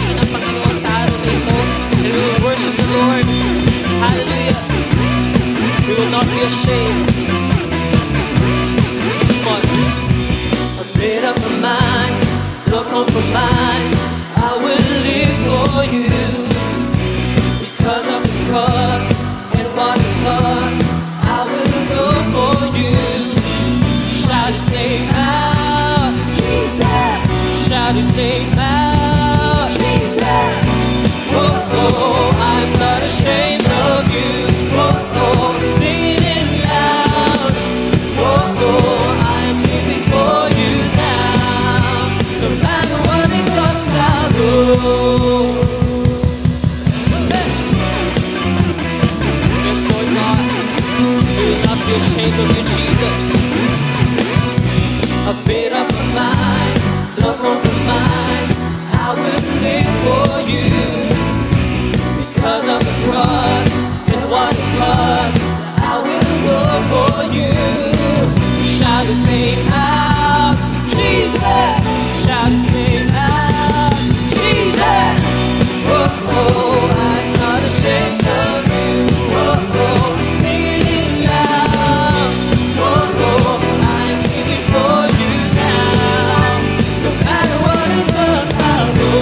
pagbubutihin ng Panginoon sa araw na ito. And we will worship the Lord. Hallelujah. We will not be ashamed. Come on. I made up my mind, no compromise. I will live for you because of the cross and what it cost. I will go for you. Shout His name out, Jesus. Shout His name out, Jesus. Oh, oh, I'm not ashamed of you. Oh, oh, sing it loud. Oh, oh, I'm living for you now. No matter what it costs, I'll go. Hey. Yes, Lord God, we will not be ashamed of you, Jesus. I've made up my mind, no compromise. I will live for you because of the cross and what it costs. I will go for you. Shout His name out, Jesus. Shout His name out, Jesus. Oh, oh, I'm not ashamed of you. Oh, oh, sing it loud. Oh, oh, I'm living for you now. No matter what it does, I'll go.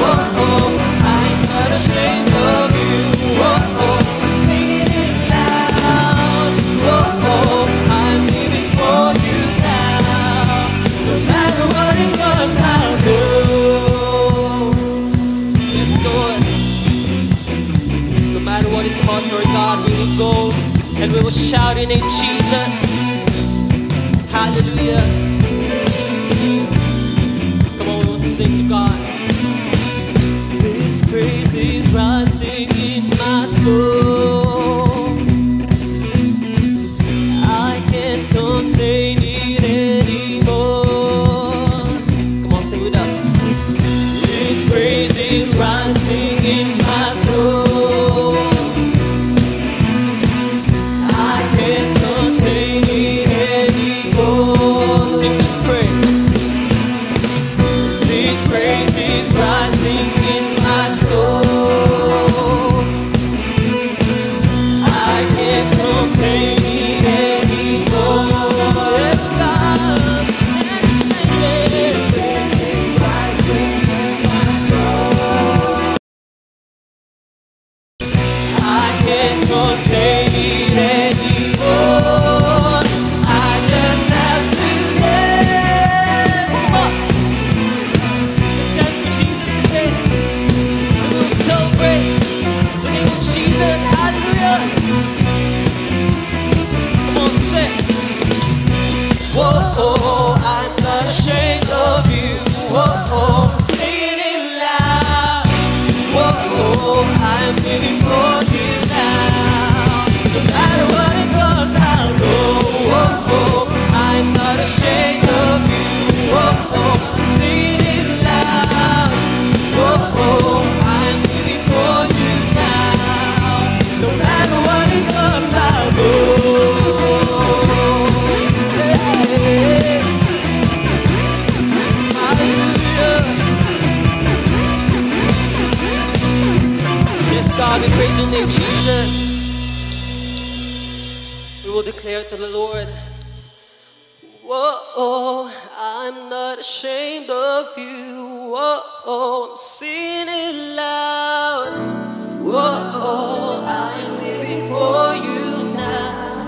Oh, oh, I'm not ashamed of you. Oh, oh, sing it loud. Oh, oh, I'm living for you now. No matter what it does, I'll go. Yes, Lord. No matter what it costs, Lord God, we will go and we will shout your name, Jesus. Hallelujah. Come on, we will sing to God. His praise is rising in my soul. I can't contain it anymore. Come on, sing with us. His praise is rising in my soul. I can't contain it anymore. Sing this praise. His praise is rising in my soul. I can't contain it anymore. Yes, God. His praise is rising in my soul. I can't contain it anymore. I just have to dance. Come on. Let's dance for Jesus today. We will celebrate the name of Jesus. Hallelujah. Come on, sing. Whoa, oh, I'm not ashamed of you. Whoa, oh, sing it loud. Whoa, oh, I'm living for you now. No matter what it costs, I'll go. Whoa, oh, I'm not ashamed of you. Whoa, oh, sing it loud. Whoa, oh, I'm living for you now. No matter what it costs, I'll go. Hey, hallelujah. Yes, God, we praise your name, Jesus. We will declare to the Lord. Whoa, I'm not ashamed of you. Whoa, I'm singing it loud. Whoa, I'm living for you now.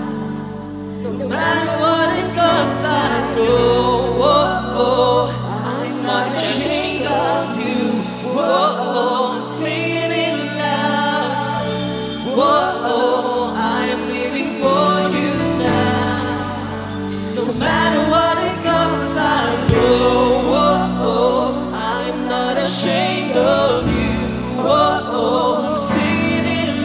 No matter what it costs, I go. Whoa, I'm not ashamed of you. Whoa, I'm singing it loud. Whoa, I'm living for you now. No matter what it costs, I'll go. Whoa, I'm not ashamed of you. Whoa, I'm singing it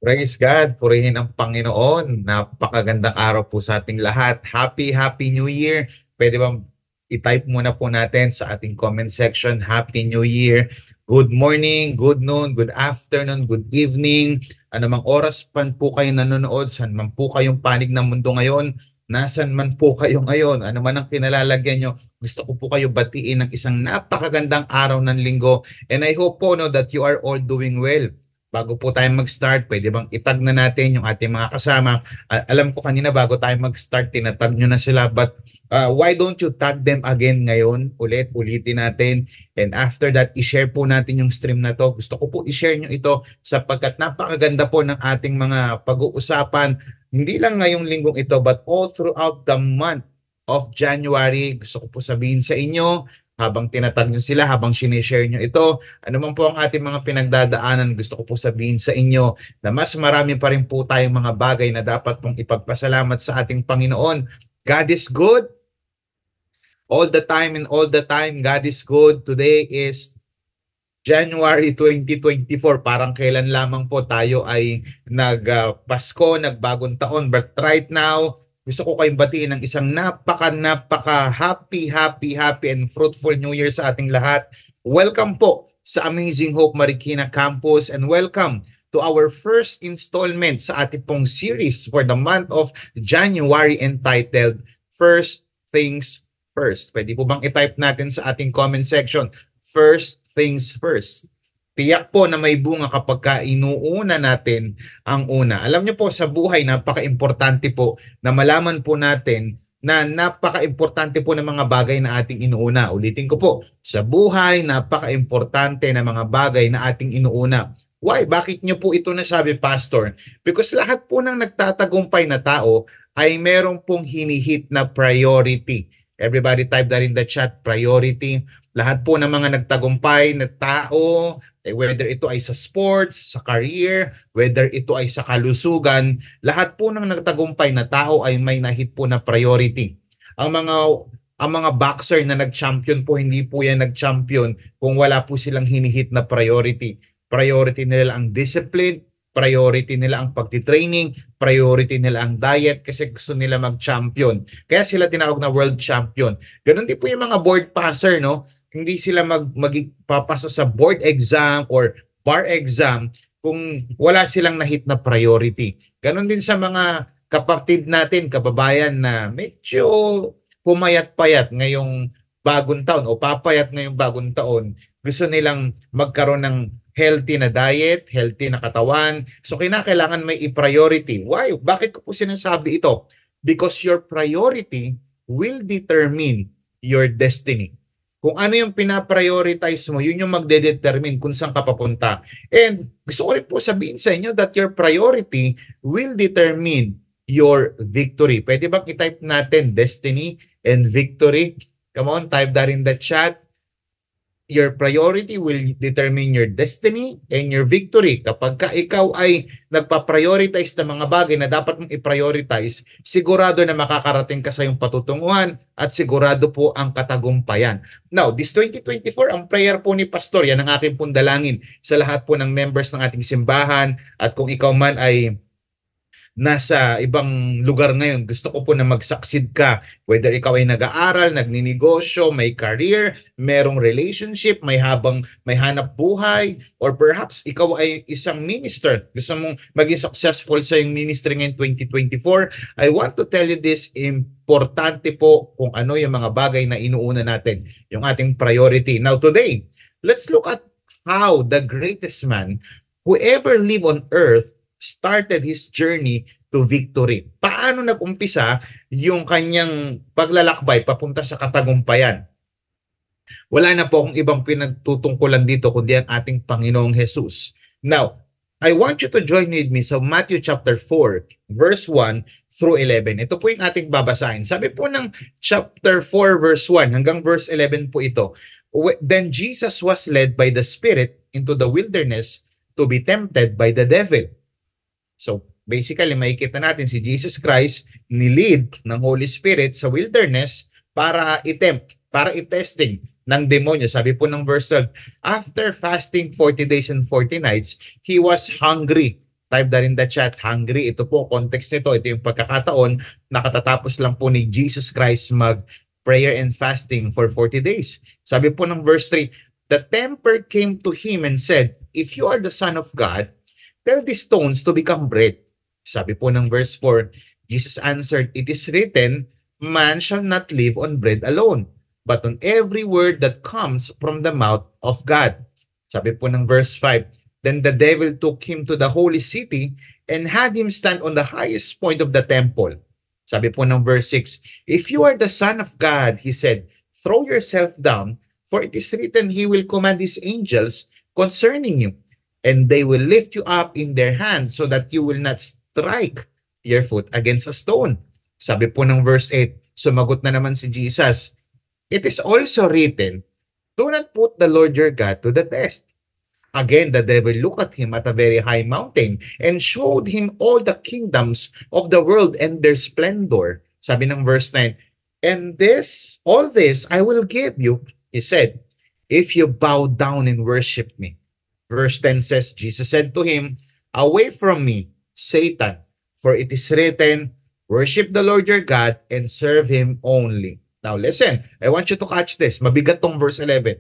Praise God, purihin ang Panginoon. Napakagandang araw po sa ating lahat. Happy New Year. Pwede bang i-type muna po natin sa ating comment section, Happy New Year. Good morning, good noon, good afternoon, good evening. Anumang oras pan po kayo nanonood, saan man po kayong panig ng mundo ngayon, nasan man po kayo ngayon, ano man ang kinalalagyan nyo, gusto ko po kayo batiin ng isang napakagandang araw ng linggo. And I hope po that you are all doing well. Bago po tayo mag-start, pwede bang itag na natin yung ating mga kasama? Alam ko kanina bago tayo mag-start, tinatag nyo na sila. But why don't you tag them again ngayon? Ulitin natin. And after that, i-share po natin yung stream na to. Gusto ko po i-share nyo ito sapagkat napakaganda po ng ating mga pag-uusapan. Hindi lang ngayong linggong ito, but all throughout the month of January. Gusto ko po sabihin sa inyo, habang tinatag nyo sila, habang sinishare nyo ito, ano man po ang ating mga pinagdadaanan, gusto ko po sabihin sa inyo na mas marami pa rin po tayong mga bagay na dapat pong ipagpasalamat sa ating Panginoon. God is good. All the time and all the time, God is good. Today is January 2024. Parang kailan lamang po tayo ay nag-Pasko, nagbagong taon. But right now, gusto ko kayong batiin ng isang napaka happy and fruitful New Year sa ating lahat. Welcome po sa Amazing Hope Marikina Campus and welcome to our first installment sa ating pong series for the month of January entitled First Things First. Pwede po bang i-type natin sa ating comment section, First Things First. Tiyak po na may bunga kapag ka inuuna natin ang una. Alam niyo po sa buhay, napaka-importante po na malaman po natin na napaka-importante po ng mga bagay na ating inuuna. Ulitin ko po, sa buhay, napaka-importante na mga bagay na ating inuuna. Why? Bakit niyo po ito nasabi, Pastor? Because lahat po ng nagtatagumpay na tao ay meron pong hinihit na priority. Everybody type that in the chat, priority. Lahat po ng mga nagtagumpay na tao, whether ito ay sa sports, sa career, whether ito ay sa kalusugan, lahat po ng nagtagumpay na tao ay may nahit po na priority. Ang mga boxer na nag-champion po, hindi po yan nag-champion kung wala po silang hinihit na priority. Priority nila ang discipline, priority nila ang pagtitraining, priority nila ang diet kasi gusto nila mag-champion. Kaya sila tinawag na world champion. Ganun din po yung mga board passer, no? Hindi sila magpapasa sa board exam or bar exam kung wala silang nahit na priority. Ganon din sa mga kapatid natin, kababayan na medyo pumayat-payat ngayong bagong taon o papayat ngayong bagong taon. Gusto nilang magkaroon ng healthy na diet, healthy na katawan. So kailangan may i-priority. Why? Bakit ko po sinasabi ito? Because your priority will determine your destiny. Kung ano yung pinaprioritize mo, yun yung magde-determine kung saan ka papunta. And gusto ko rin po sabihin sa inyo that your priority will determine your victory. Pwede bang i-type natin destiny and victory? Come on, type that in the chat. Your priority will determine your destiny and your victory. Kapag ka ikaw ay nagpa-prioritize ng mga bagay na dapat mong i-prioritize, sigurado na makakarating ka sa iyong patutunguhan at sigurado po ang katagumpayan. Now, this 2024, ang prayer po ni Pastor, yan ang aking pong dalangin sa lahat po ng members ng ating simbahan at kung ikaw man ay nasa ibang lugar ngayon, gusto ko po na mag-succeed ka. Whether ikaw ay nag-aaral, nagninegosyo, may career, merong relationship, may hanap buhay, or perhaps ikaw ay isang minister. Gusto mong maging successful sa iyong ministry ngayong 2024. I want to tell you this, importante po kung ano yung mga bagay na inuuna natin, yung ating priority. Now today, let's look at how the greatest man who ever lived on earth started his journey to victory. Paano nag-umpisa yung kanyang paglalakbay papunta sa katagumpayan? Wala na po akong ibang pinagtutungkulan dito kundi ang ating Panginoong Jesus. Now, I want you to join with me sa Matthew chapter 4, verse 1 through 11. Ito po yung ating babasahin. Sabi po ng chapter 4, verse 1 hanggang verse 11 po ito. Then Jesus was led by the Spirit into the wilderness to be tempted by the devil. So, basically, makikita natin si Jesus Christ nilid ng Holy Spirit sa wilderness para i-tempt, para i-testing ng demonyo. Sabi po ng verse 12, after fasting 40 days and 40 nights, he was hungry. Type that in the chat, hungry. Ito po, context nito. Ito yung pagkakataon, nakatatapos lang po ni Jesus Christ prayer and fasting for 40 days. Sabi po ng verse 3, the tempter came to him and said, if you are the Son of God, tell these stones to become bread. Sabi po ng verse 4, Jesus answered, it is written, man shall not live on bread alone, but on every word that comes from the mouth of God. Sabi po ng verse 5, then the devil took him to the holy city and had him stand on the highest point of the temple. Sabi po ng verse 6, if you are the Son of God, he said, throw yourself down, for it is written, he will command his angels concerning you, and they will lift you up in their hands so that you will not strike your foot against a stone. Sabi po ng verse 8, sumagot na naman si Jesus, it is also written, do not put the Lord your God to the test. Again, the devil looked at him at a very high mountain and showed him all the kingdoms of the world and their splendor. Sabi ng verse 9, and all this I will give you, he said, if you bow down and worship me. Verse 10 says, Jesus said to him, away from me, Satan, for it is written, worship the Lord your God and serve him only. Now listen, I want you to catch this. Mabigat tong verse 11.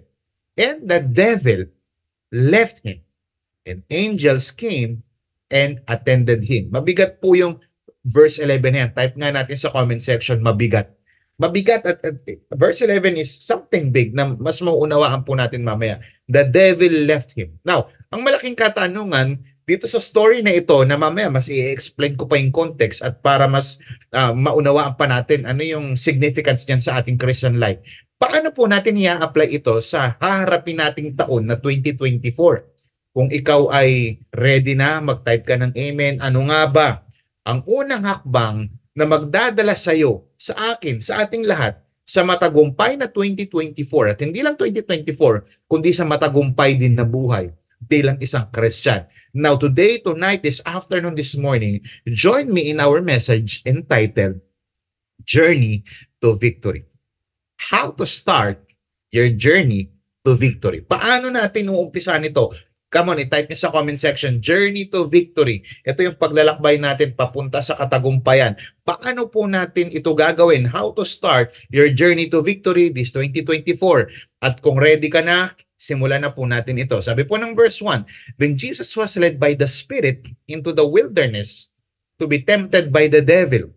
And the devil left him, and angels came and attended him. Mabigat po yung verse 11 yan. Type nga natin sa comment section, mabigat. Mabigat at verse 11 is something big na mas mauunawaan po natin mamaya. The devil left him. Now, ang malaking katanungan dito sa story na ito na mamaya mas i-explain ko pa yung context at para mas maunawaan pa natin ano yung significance niyan sa ating Christian life. Paano po natin i-apply ito sa haharapin nating taon na 2024? Kung ikaw ay ready na, mag-type ka ng amen. Ano nga ba ang unang hakbang na magdadala sa iyo, sa akin, sa ating lahat, sa matagumpay na 2024 at hindi lang 2024, kundi sa matagumpay din na buhay bilang isang Christian. Now today, tonight, this afternoon, this morning, join me in our message entitled Journey to Victory. How to start your journey to victory. Paano natin uumpisan ito? Come on, i-type niyo sa comment section, Journey to Victory. Ito yung paglalakbay natin papunta sa katagumpayan. Paano po natin ito gagawin? How to start your journey to victory this 2024? At kung ready ka na, simulan na po natin ito. Sabi po ng verse 1, then Jesus was led by the Spirit into the wilderness to be tempted by the devil.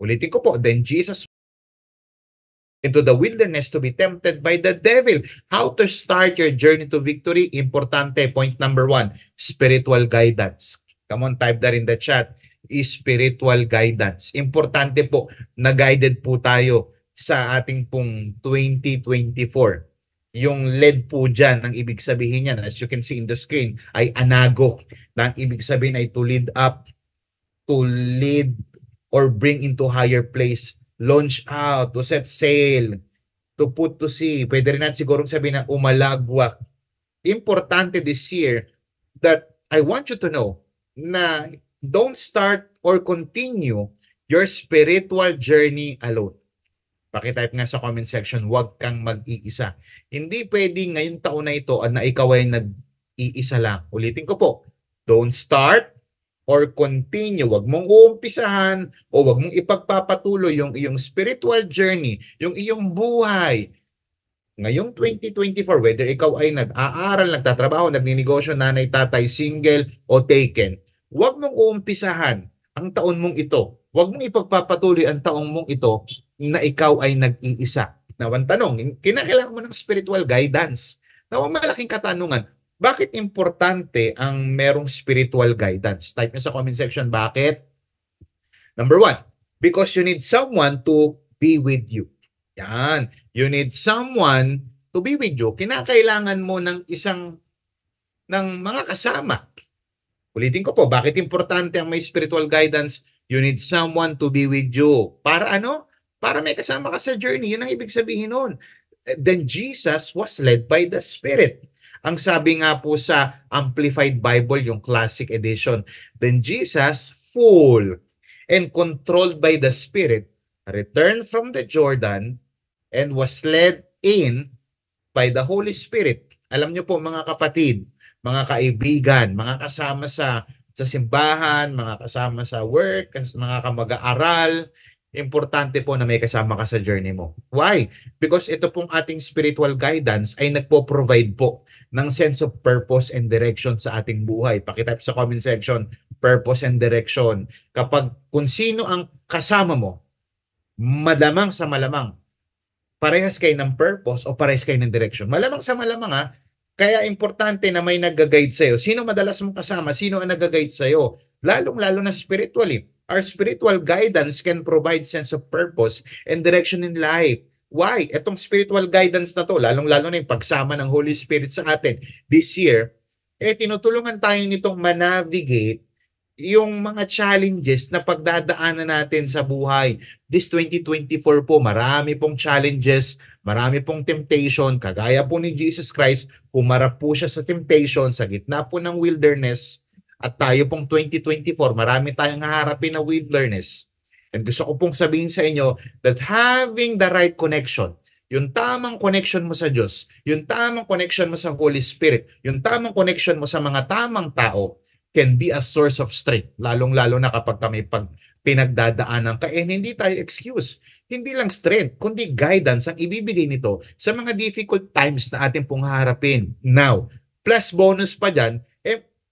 Ulitin ko po, then Jesus into the wilderness to be tempted by the devil. How to start your journey to victory? Importante, point number 1, spiritual guidance. Come on, type that in the chat. Spiritual guidance. Importante po na guided po tayo sa ating pong 2024. Yung led po dyan, ang ibig sabihin yan, as you can see in the screen, ay anago. Na ang ibig sabihin ay to lead up, to lead or bring into higher place, launch out, to set sail, to put to sea. Pwede rin natin siguro sabihin na umalagwak. Importante this year that I want you to know na don't start or continue your spiritual journey alone. Pakitype nga sa comment section, huwag kang mag-iisa. Hindi pwede ngayong taon na ito na ikaw ay nag-iisa lang. Ulitin ko po, don't start or continue, wag mong uumpisahan o wag mong ipagpapatuloy yung iyong spiritual journey, yung iyong buhay. Ngayong 2024, whether ikaw ay nag-aaral, nagtatrabaho, nagninegosyo, nanay, tatay, single o taken, wag mong uumpisahan ang taon mong ito. Wag mong ipagpapatuloy ang taong mong ito na ikaw ay nag-iisa. Now, ang tanong, kinakailangan mo ng spiritual guidance. Now, ang malaking katanungan, bakit importante ang merong spiritual guidance? Type nyo sa comment section, bakit? Number 1, because you need someone to be with you. Yan. You need someone to be with you. Kinakailangan mo ng mga kasama. Ulitin ko po, bakit importante ang may spiritual guidance? You need someone to be with you. Para ano? Para may kasama ka sa journey. Yun ang ibig sabihin nun. Then Jesus was led by the Spirit. Ang sabi nga po sa Amplified Bible, yung classic edition, then Jesus, full and controlled by the Spirit, returned from the Jordan and was led in by the Holy Spirit. Alam niyo po mga kapatid, mga kaibigan, mga kasama sa simbahan, mga kasama sa work, mga kamag-aaral. Importante po na may kasama ka sa journey mo. Why? Because ito pong ating spiritual guidance ay nagpo-provide po ng sense of purpose and direction sa ating buhay. Pakitype sa comment section, purpose and direction. Kapag kung sino ang kasama mo, malamang sa malamang, parehas kayo ng purpose o parehas kayo ng direction. Malamang sa malamang kaya importante na may nag-guide sa'yo. Sino madalas mong kasama? Sino ang nag-guide sa'yo? Lalong-lalo na spiritually. Our spiritual guidance can provide sense of purpose and direction in life. Why? Itong spiritual guidance na to, lalong-lalo na yung pagsama ng Holy Spirit sa atin this year, tinutulungan tayo nitong manavigate yung mga challenges na pagdadaanan natin sa buhay. This 2024 po, marami pong challenges, marami pong temptation. Kagaya po ni Jesus Christ, humarap po siya sa temptation sa gitna po ng wilderness. At tayo pong 2024, marami tayong haharapin na wilderness. And gusto ko pong sabihin sa inyo that having the right connection, yung tamang connection mo sa Diyos, yung tamang connection mo sa Holy Spirit, yung tamang connection mo sa mga tamang tao, can be a source of strength, lalong-lalo na kapag kami pinagdadaanan ka, hindi tayo excuse. Hindi lang strength, kundi guidance ang ibibigay nito sa mga difficult times na ating pong haharapin. Now, plus bonus pa dyan,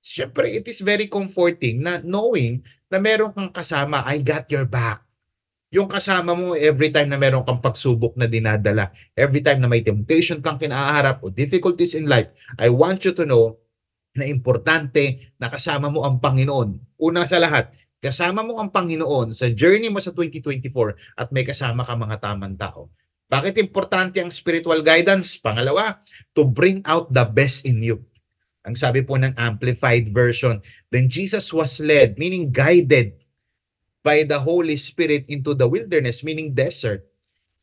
syempre it is very comforting na knowing na meron kang kasama, I got your back. Yung kasama mo every time na meron kang pagsubok na dinadala, every time na may temptation kang kinaharap o difficulties in life, I want you to know na importante na kasama mo ang Panginoon. Una sa lahat, kasama mo ang Panginoon sa journey mo sa 2024 at may kasama ka mga tamang tao. Bakit importante ang spiritual guidance? Pangalawa, to bring out the best in you. Ang sabi po ng Amplified Version, then Jesus was led, meaning guided by the Holy Spirit into the wilderness, meaning desert.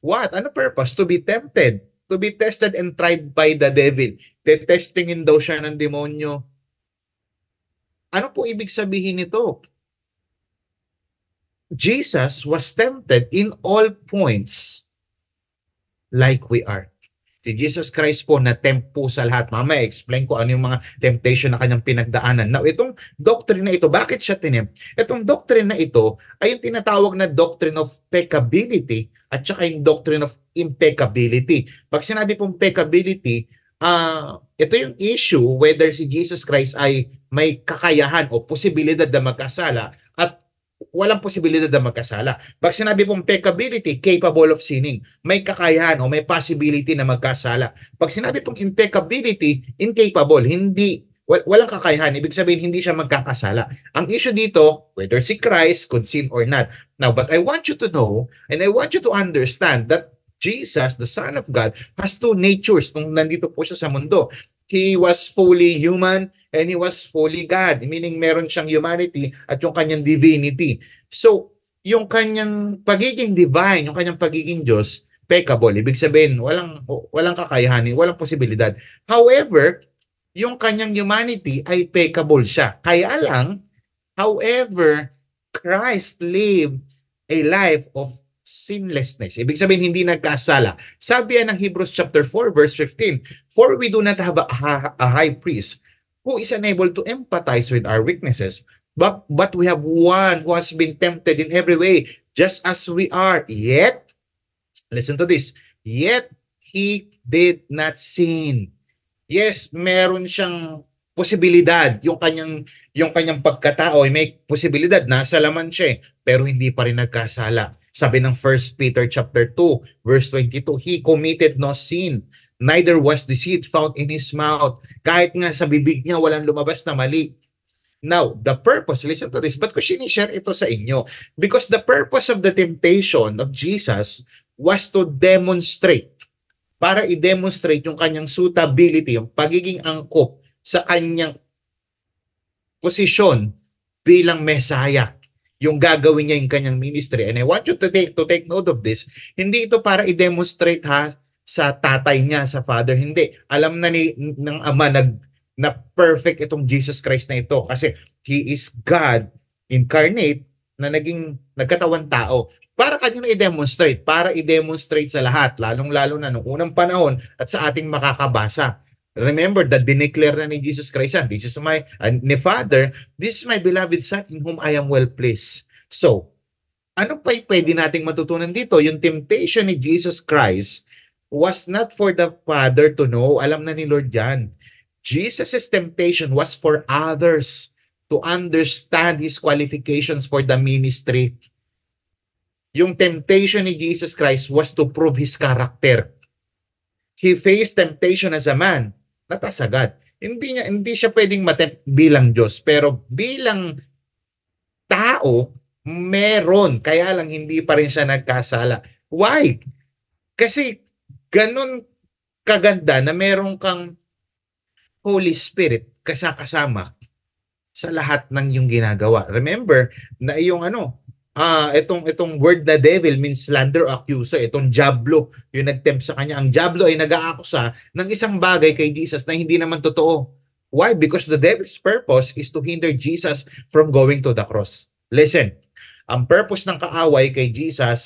What? Ano purpose? To be tempted. To be tested and tried by the devil. Tetestingin daw siya ng demonyo. Ano po ibig sabihin nito? Jesus was tempted in all points like we are. Si Jesus Christ po na-tempt po sa lahat. Mamaya, explain ko ano yung mga temptation na kanyang pinagdaanan. Now, itong doctrine na ito, bakit siya tinempt? Itong doctrine na ito ay yung tinatawag na doctrine of peccability at saka yung doctrine of impeccability. Pag sinabi pong peccability, ito yung issue whether si Jesus Christ ay may kakayahan o posibilidad na magkasala at walang posibilidad na magkasala. Pag sinabi pong peccability, capable of sinning, may kakayahan o may possibility na magkasala. Pag sinabi pong impeccability, incapable, walang kakayahan, ibig sabihin hindi siya magkakasala. Ang issue dito, whether si Christ could sin or not. Now, but I want you to know and I want you to understand that Jesus, the Son of God, has two natures nung nandito po siya sa mundo. He was fully human and he was fully God. Meaning meron siyang humanity at yung kanyang divinity. So, yung kanyang pagiging divine, yung kanyang pagiging Diyos, peccable. Ibig sabihin, walang kakayahan, walang posibilidad. However, yung kanyang humanity ay peccable siya. Kaya lang, however, Christ lived a life of sinlessness. Ibig sabihin, hindi nagkasala. Sabi yan ng Hebrews chapter 4, verse 15, for we do not have a high priest who is unable to empathize with our weaknesses, but we have one who has been tempted in every way, just as we are. Yet, listen to this, yet he did not sin. Yes, meron siyang posibilidad, yung kanyang pagkatao ay may posibilidad, nasa laman siya, pero hindi pa rin nagkasala. Sabi ng 1 Peter chapter 2, verse 22, he committed no sin, neither was deceit found in his mouth. Kahit nga sa bibig niya walang lumabas na mali. Now, the purpose, listen to this, but ko sinishare ito sa inyo because the purpose of the temptation of Jesus was to demonstrate, para i-demonstrate yung kanyang suitability, yung pagiging angkop sa kanyang posisyon bilang Messiah, yung gagawin niya yung kanyang ministry. And I want you to take note of this. Hindi ito para i-demonstrate sa tatay niya, sa father. Hindi. Alam na ng ama na perfect itong Jesus Christ na ito kasi he is God incarnate na nagkatawan tao. Para kanyo na i-demonstrate, para i-demonstrate sa lahat, lalong-lalo na nung unang panahon at sa ating makakabasa. Remember that dineclare na ni Jesus Christ yan. This is my, ni Father, this is my beloved Son in whom I am well pleased. So, ano pa pwede nating matutunan dito? Yung temptation ni Jesus Christ was not for the Father to know. Alam na ni Lord yan. Jesus' temptation was for others to understand His qualifications for the ministry. Yung temptation ni Jesus Christ was to prove His character. He faced temptation as a man, not as a God. Hindi siya pwedeng matempt bilang Diyos, pero bilang tao, meron. Kaya lang hindi pa rin siya nagkasala. Why? Kasi ganun kaganda na meron kang Holy Spirit kasama sa lahat ng iyong ginagawa. Remember na iyong itong word na devil means slander accuser. Itong diablo, yung nagtempt sa kanya. Ang diablo ay nag-aakusa ng isang bagay kay Jesus na hindi naman totoo. Why? Because the devil's purpose is to hinder Jesus from going to the cross. Listen, ang purpose ng kaaway kay Jesus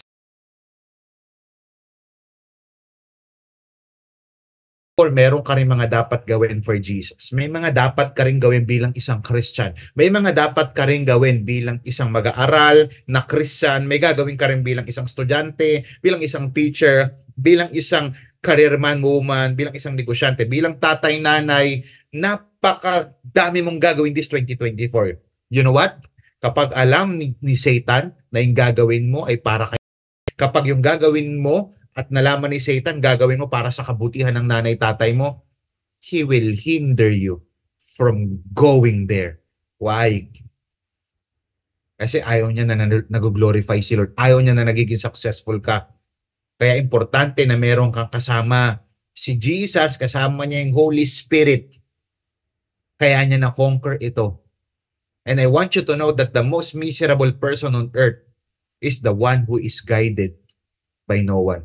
or meron ka rin mga dapat gawin for Jesus. May mga dapat ka rin gawin bilang isang Christian. May mga dapat ka rin gawin bilang isang mag-aaral na Christian. May gagawin ka rin bilang isang estudyante, bilang isang teacher, bilang isang careerman, woman, bilang isang negosyante, bilang tatay, nanay. Napakadami mong gagawin this 2024. You know what? Kapag alam ni Satan na yung gagawin mo ay para kay kapag yung gagawin mo at nalaman ni Satan, gagawin mo para sa kabutihan ng nanay tatay mo, he will hinder you from going there. Why? Kasi ayaw niya na nag-glorify si Lord. Ayaw niya na nagiging successful ka. Kaya importante na meron kang kasama si Jesus, kasama niya yung Holy Spirit. Kaya niya na-conquer ito. And I want you to know that the most miserable person on earth is the one who is guided by no one.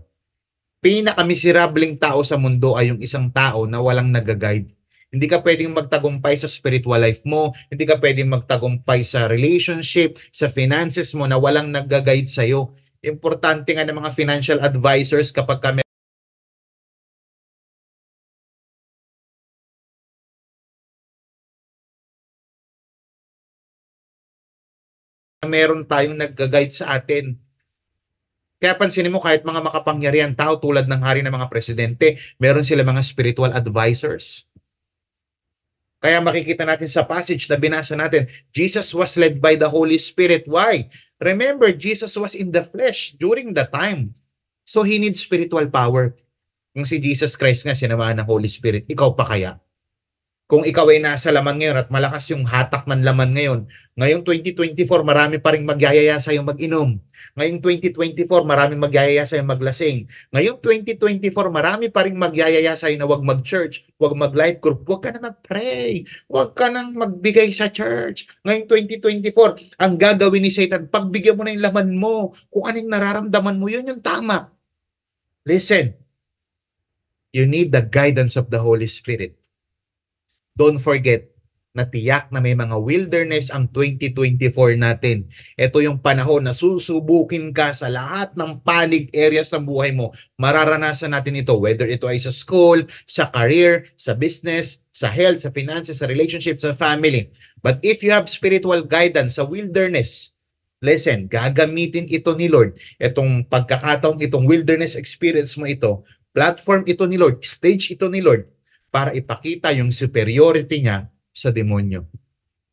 Pinakamiserableng tao sa mundo ay yung isang tao na walang nag-guide. Hindi ka pwedeng magtagumpay sa spiritual life mo, hindi ka pwedeng magtagumpay sa relationship, sa finances mo na walang nag-guide sa'yo. Importante nga ng mga financial advisors kapag kami meron tayong nag-guide sa atin. Kaya pansinin mo kahit mga makapangyarihan tao tulad ng hari ng mga presidente, meron sila mga spiritual advisors. Kaya makikita natin sa passage na binasa natin, Jesus was led by the Holy Spirit. Why? Remember, Jesus was in the flesh during the time. So he needs spiritual power. Kung si Jesus Christ nga sinamahan ng Holy Spirit, ikaw pa kaya? Kung ikaw ay nasa laman ngayon at malakas yung hatak ng laman ngayon, ngayong 2024, marami pa rin magyayaya sa'yo mag-inom. Ngayong 2024, marami magyayaya sa'yo maglasing. Ngayong 2024, marami pa rin magyayaya sa'yo na wag mag-church, wag mag-life group, wag ka na mag-pray, wag ka nang magbigay sa church. Ngayong 2024, ang gagawin ni Satan, pagbigyan mo na yung laman mo, kung anong nararamdaman mo, yun yung tama. Listen, you need the guidance of the Holy Spirit. Don't forget na tiyak na may mga wilderness ang 2024 natin. Ito yung panahon na susubukin ka sa lahat ng panig areas ng buhay mo. Mararanasan natin ito, whether ito ay sa school, sa career, sa business, sa health, sa finances, sa relationship, sa family. But if you have spiritual guidance sa wilderness, listen, gagamitin ito ni Lord. Itong pagkakataong, itong wilderness experience mo ito, platform ito ni Lord, stage ito ni Lord, para ipakita yung superiority niya sa demonyo.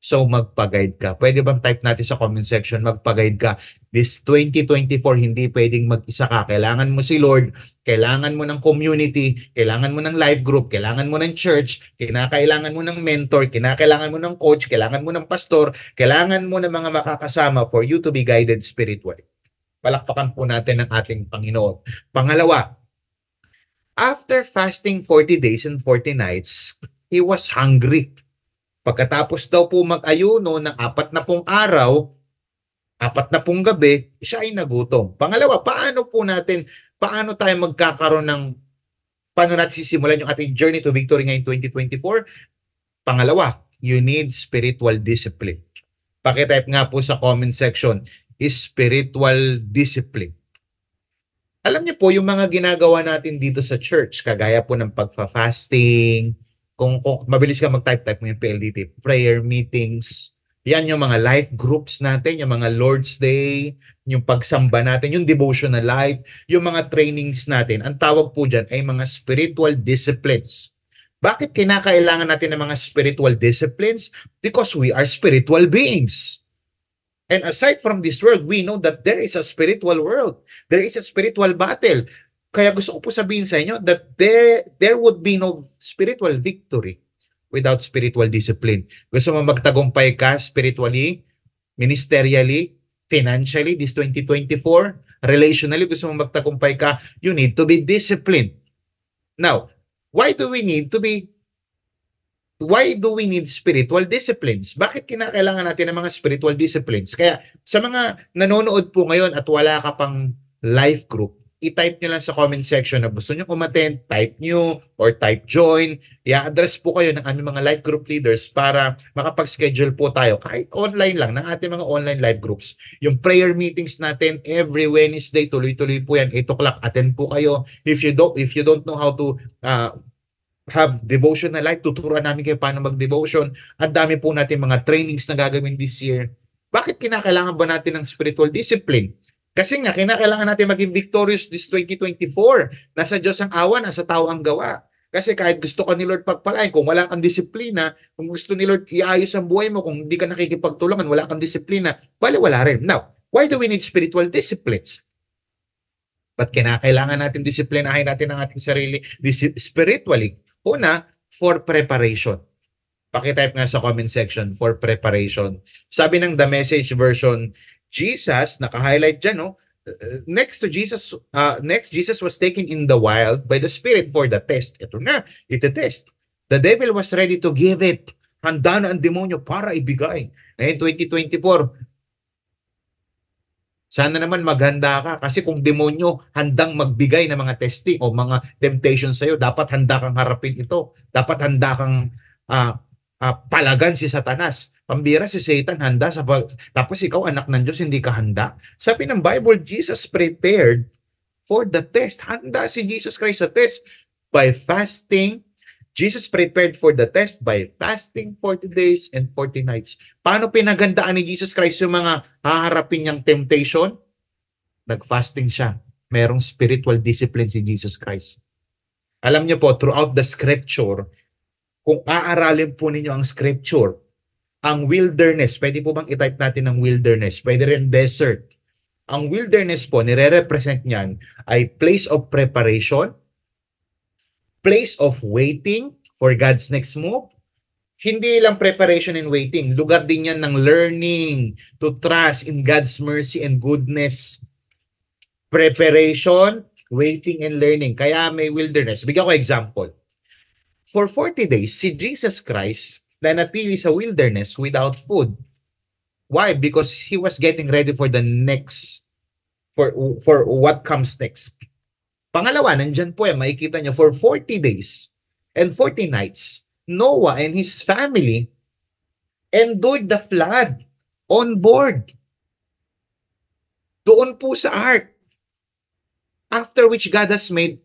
So magpa-guide ka. Pwede bang type natin sa comment section, magpa-guide ka. This 2024, hindi pwedeng mag-isa ka. Kailangan mo si Lord, kailangan mo ng community, kailangan mo ng life group, kailangan mo ng church, kinakailangan mo ng mentor, kinakailangan mo ng coach, kailangan mo ng pastor, kailangan mo ng mga makakasama for you to be guided spiritually. Palakpakan po natin ang ating Panginoon. Pangalawa, after fasting 40 days and 40 nights, he was hungry. Pagkatapos daw po mag-ayuno ng 40 araw, 40 gabi, siya ay nagutom. Pangalawa, paano tayo magkakaroon ng, paano natin sisimulan yung ating journey to victory ngayong 2024? Pangalawa, you need spiritual discipline. Pakitype nga po sa comment section, is spiritual discipline. Alam niyo po, yung mga ginagawa natin dito sa church, kagaya po ng pagfa-fasting, Kung mabilis ka mag-type mo yung PLDT, prayer meetings, yan yung mga life groups natin, yung mga Lord's Day, yung pagsamba natin, yung devotional life, yung mga trainings natin. Ang tawag po dyan ay mga spiritual disciplines. Bakit kinakailangan natin ng mga spiritual disciplines? Because we are spiritual beings. And aside from this world, we know that there is a spiritual world. There is a spiritual battle. Kaya gusto ko po sabihin sa inyo that there would be no spiritual victory without spiritual discipline. Gusto mo magtagumpay ka spiritually, ministerially, financially this 2024, relationally, gusto mo magtagumpay ka, you need to be disciplined. Now, why do we need spiritual disciplines? Bakit kinakailangan natin ng mga spiritual disciplines? Kaya sa mga nanonood po ngayon at wala ka pang life group, i-type nyo lang sa comment section na gusto nyo umattend, type nyo or type join. I-address po kayo ng aming mga life group leaders para makapag-schedule po tayo kahit online lang ng ating mga online live groups. Yung prayer meetings natin every Wednesday, tuloy-tuloy po yan, 8 o'clock, attend po kayo. If you don't know how to have devotional life, tuturuan namin kayo paano mag-devotion. Ang dami po natin mga trainings na gagawin this year. Bakit kinakailangan ba natin ng spiritual discipline? Kasi nga, kinakailangan natin maging victorious this 2024. Nasa Diyos ang awa, nasa tao ang gawa. Kasi kahit gusto ka ni Lord pagpalain, kung wala kang disiplina, kung gusto ni Lord iayos ang buhay mo, kung hindi ka nakikipagtulungan, wala kang disiplina, bali wala rin. Now, why do we need spiritual disciplines? Ba't kinakailangan natin disiplinahin natin ang ating sarili spiritually? Una, for preparation. Pakitype nga sa comment section, for preparation. Sabi ng The Message version, Jesus, naka-highlight dyan, no? Next, Jesus was taken in the wild by the Spirit for the test. Ito na, ito test. The devil was ready to give it. Handa na ang demonyo para ibigay. Ngayon, 2024, sana naman maghanda ka. Kasi kung demonyo handang magbigay ng mga testing o mga temptation sa'yo, dapat handa kang harapin ito. Dapat handa kang palagan si Satanas. Pambira si Satan, handa tapos ikaw anak ng Diyos, hindi ka handa. Sabi ng Bible, Jesus prepared for the test. Handa si Jesus Christ sa test by fasting. Jesus prepared for the test by fasting 40 days and 40 nights. Paano pinagandaan ni Jesus Christ yung mga haharapin niyang temptation? Nag-fasting siya. Merong spiritual discipline si Jesus Christ. Alam niyo po, throughout the scripture, kung aaralin po ninyo ang scripture, ang wilderness, pwede po bang i-type natin ang wilderness? Pwede rin desert. Ang wilderness po, nire-represent niyan ay place of preparation, place of waiting for God's next move. Hindi lang preparation and waiting. Lugar din yan ng learning to trust in God's mercy and goodness. Preparation, waiting, and learning. Kaya may wilderness. Bigyan ko example. For 40 days, si Jesus Christ na natili sa wilderness without food. Why? Because he was getting ready for the next, for what comes next. Pangalawa, nandyan po yan, makikita nyo, for 40 days and 40 nights, Noah and his family endured the flood on board. Doon po sa ark. After which God has made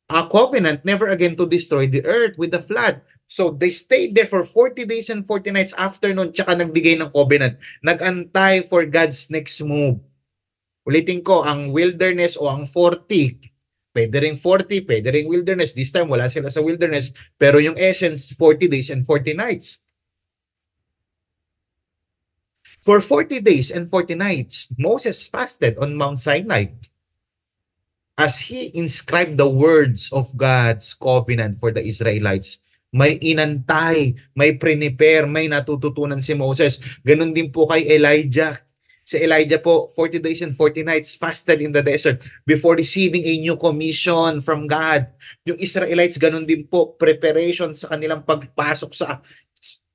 a covenant never again to destroy the earth with the flood. So they stayed there for 40 days and 40 nights after nun, tsaka nagbigay ng covenant. Nag-antay for God's next move. Ulitin ko, ang wilderness o ang 40, pwede ring 40, pwede ring wilderness. This time, wala sila sa wilderness. Pero yung essence, 40 days and 40 nights. For 40 days and 40 nights, Moses fasted on Mount Sinai as he inscribed the words of God's covenant for the Israelites. May inantay, may prepare, may natututunan si Moses. Ganun din po kay Elijah. Si Elijah po, 40 days and 40 nights fasted in the desert before receiving a new commission from God. Yung Israelites, ganun din po, preparation sa kanilang pagpasok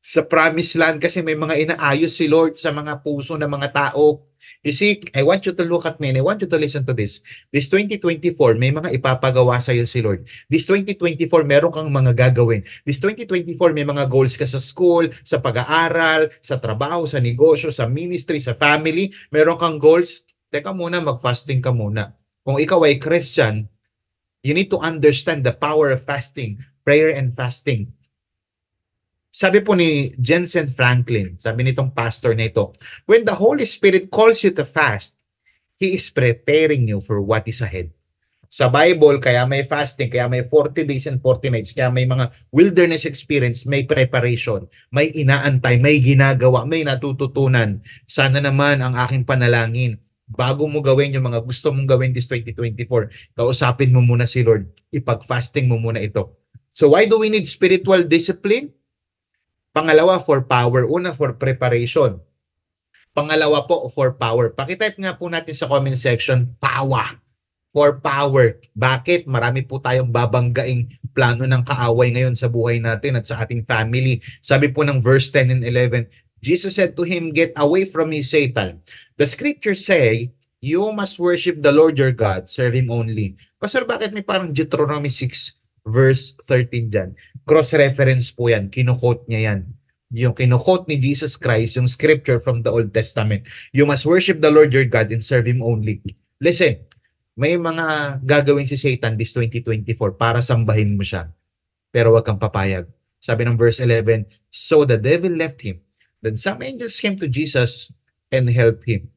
sa promised land kasi may mga inaayos si Lord sa mga puso ng mga tao. You see, I want you to look at me and I want you to listen to this. This 2024, may mga ipapagawa sa iyo si Lord. This 2024, meron kang mga gagawin. This 2024, may mga goals ka sa school, sa pag-aaral, sa trabaho, sa negosyo, sa ministry, sa family. Meron kang goals. Teka muna, mag-fasting ka muna. Kung ikaw ay Christian, you need to understand the power of fasting. prayer and fasting. Sabi po ni Jensen Franklin, sabi nitong pastor na ito, when the Holy Spirit calls you to fast, He is preparing you for what is ahead. Sa Bible, kaya may fasting, kaya may 40 days and 40 nights, kaya may mga wilderness experience, may preparation, may inaantay, may ginagawa, may natututunan. Sana naman ang aking panalangin, bago mo gawin yung mga gusto mong gawin this 2024, kausapin mo muna si Lord, ipag-fasting mo muna ito. So why do we need spiritual discipline? Pangalawa, for power. Una, for preparation. Pangalawa po, for power. Pakitype nga po natin sa comment section, power. For power. Bakit? Marami po tayong babanggaing plano ng kaaway ngayon sa buhay natin at sa ating family. Sabi po ng verse 10 and 11, Jesus said to him, get away from me, Satan. The scriptures say, you must worship the Lord your God, serve Him only. Pastor, bakit may parang Deuteronomy 6 verse 13 dyan? Cross-reference po yan. Kinukote niya yan. Yung kinukote ni Jesus Christ, yung scripture from the Old Testament. You must worship the Lord your God and serve Him only. Listen, may mga gagawin si Satan this 2024 para sambahin mo siya. Pero wag kang papayag. Sabi ng verse 11, so the devil left him. Then some angels came to Jesus and helped him.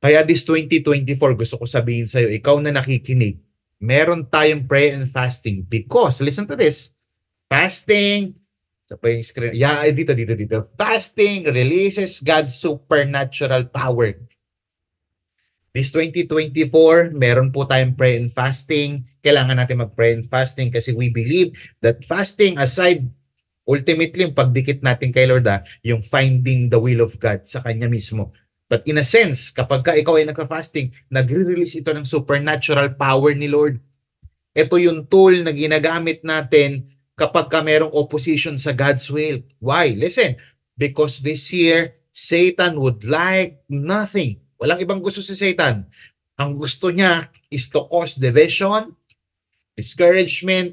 Kaya this 2024, gusto ko sabihin sa'yo, ikaw na nakikinig, meron tayong prayer and fasting because, listen to this, fasting, sa pa yung screen, dito. Fasting releases God's supernatural power. This 2024, meron po tayong prayer and fasting. Kailangan natin mag-pray and fasting kasi we believe that fasting aside, ultimately, yung pagdikit natin kay Lord, yung finding the will of God sa Kanya mismo. But in a sense, kapag ka ikaw ay nagka-fasting, nagre-release ito ng supernatural power ni Lord. Ito yung tool na ginagamit natin kapag ka merong opposition sa God's will. Why? Listen, because this year, Satan would like nothing. Walang ibang gusto si Satan. Ang gusto niya is to cause division, discouragement,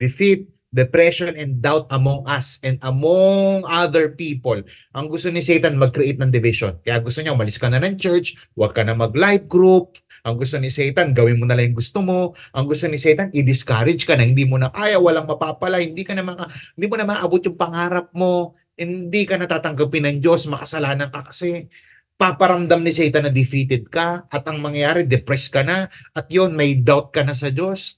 defeat, depression, and doubt among us and among other people. Ang gusto ni Satan, mag-create ng division. Kaya gusto niya, umalis ka na ng church, huwag ka na mag-life group. Ang gusto ni Satan, gawin mo na lang yung gusto mo. Ang gusto ni Satan, i-discourage ka na, hindi mo na kaya, walang mapapala, hindi mo na maabot yung pangarap mo, hindi ka natatanggapin ng Diyos, makasalanan ka kasi. Paparamdam ni Satan na defeated ka at ang mangyayari, depressed ka na at yun, may doubt ka na sa Diyos.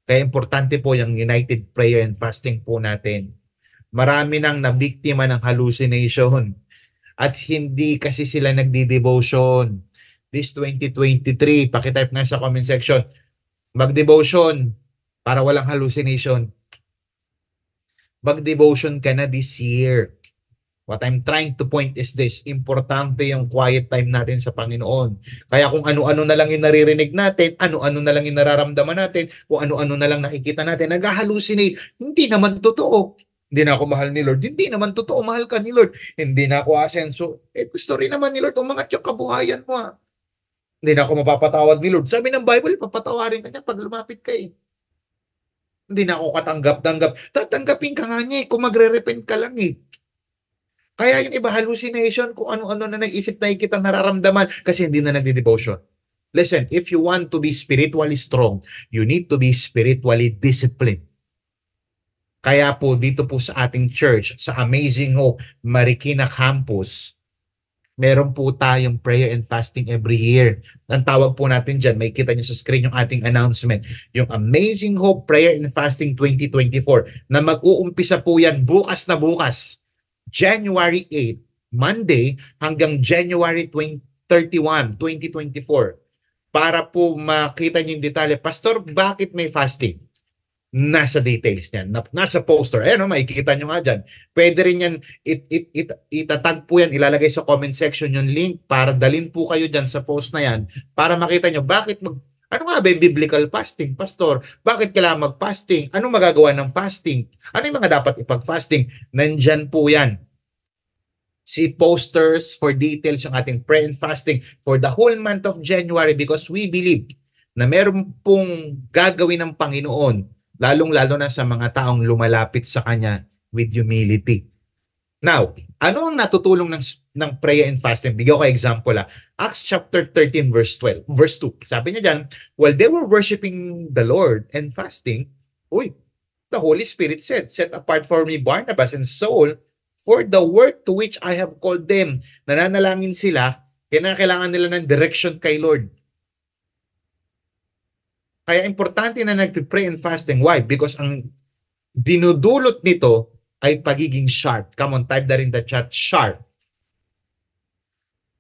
Kaya importante po yung united prayer and fasting po natin. Marami nang nabiktima ng hallucination at hindi kasi sila nagdi-devotion. This 2023, pakitype nga sa comment section, mag-devotion para walang hallucination. Mag-devotion ka na this year. What I'm trying to point is this, importante yung quiet time natin sa Panginoon. Kaya kung ano-ano na lang yung naririnig natin, ano-ano na lang yung nararamdaman natin, kung ano-ano na lang nakikita natin, nag-hallucinate, hindi naman totoo. Hindi na ako mahal ni Lord. Hindi naman totoo, mahal ka ni Lord. Hindi na ako asenso. Gusto rin naman ni Lord, umangat yung kabuhayan mo. Hindi na ako mapapatawad ni Lord. Sabi ng Bible, papatawarin ka niya pag lumapit ka eh. Hindi na ako katanggap-tanggap. Tatanggapin ka nga niya eh, kung magre-repent ka lang eh. Kaya yung iba, hallucination, kung ano-ano na nag-isip na kita nararamdaman kasi hindi na nagdi-devotion. Listen, if you want to be spiritually strong, you need to be spiritually disciplined. Kaya po dito po sa ating church, sa Amazing Hope Marikina Campus, meron po tayong prayer and fasting every year. Ang tawag po natin dyan, may kita nyo sa screen yung ating announcement, yung Amazing Hope Prayer and Fasting 2024 na mag-uumpisa po yan bukas na bukas. January 8, Monday, hanggang January 31, 2024. Para po makita niyo yung detalye. Pastor, bakit may fasting? Nasa details niyan. Nasa poster. Ayan, makikita nyo nga dyan. Pwede rin yan, itatag po yan, ilalagay sa comment section yung link para dalhin po kayo dyan sa post na yan para makita nyo bakit ano nga ba yung biblical fasting, Pastor? Bakit kailangan mag-fasting? Anong magagawa ng fasting? Ano yung mga dapat ipag-fasting? Nandyan po yan. See posters for details yung ating prayer and fasting for the whole month of January because we believe na meron pong gagawin ng Panginoon, lalong-lalo na sa mga taong lumalapit sa Kanya with humility. Now, ano ang natutulong ng prayer and fasting? Bigyan ko example. Acts chapter 13 verse 12, verse 2. Sabi niya diyan, while they were worshiping the Lord and fasting, The Holy Spirit said, "Set apart for me Barnabas and Saul for the work to which I have called them." Nananalangin sila, kailangan nila ng direction kay Lord. Kaya importante na nagpipray and fasting. Why? Because ang dinudulot nito ay pagiging sharp. Come on, type that in the chat. Sharp.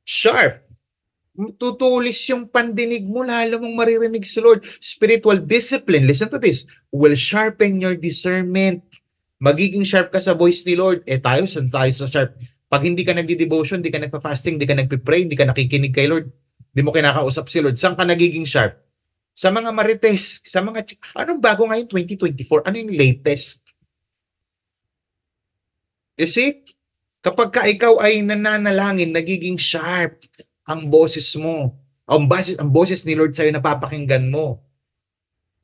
Sharp. Tutulis yung pandinig mo, lalo mong maririnig si Lord. Spiritual discipline, listen to this, will sharpen your discernment. Magiging sharp ka sa voice ni Lord. Tayo, saan tayo sa sharp? Pag hindi ka nagdi-devotion, hindi ka nagpa-fasting, hindi ka nagpipray, hindi ka nakikinig kay Lord, hindi mo kinakausap si Lord, saan ka nagiging sharp? Sa mga marites, sa mga, anong bago ngayon 2024? Ano yung latest? You see? Kapag ka ikaw ay nananalangin, nagiging sharp ang boses mo. Ang boses ni Lord sa'yo, napapakinggan mo.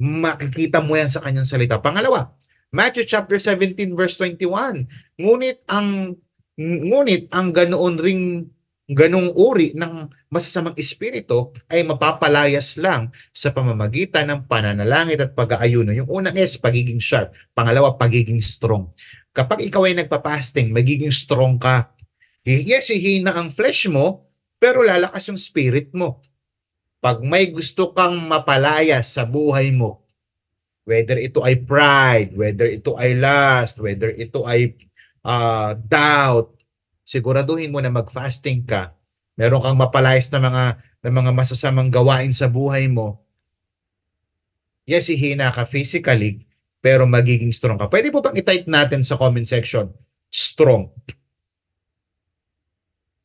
Makikita mo yan sa kanyang salita. Pangalawa, Matthew chapter 17 verse 21. Ngunit ang ganong uri ng masasamang espiritu ay mapapalayas lang sa pamamagitan ng pananalangin at pag-aayuno. Yung unang is pagiging sharp. Pangalawa, pagiging strong. Kapag ikaw ay nagpa-fasting, magiging strong ka. Yes, hihina ang flesh mo, pero lalakas yung spirit mo. Pag may gusto kang mapalaya sa buhay mo, whether ito ay pride, whether ito ay lust, whether ito ay doubt, siguraduhin mo na mag-fasting ka. Meron kang mapalayas na mga masasamang gawain sa buhay mo. Yes, hihina ka physically, pero magiging strong ka. Pwede po bang i-type natin sa comment section? Strong.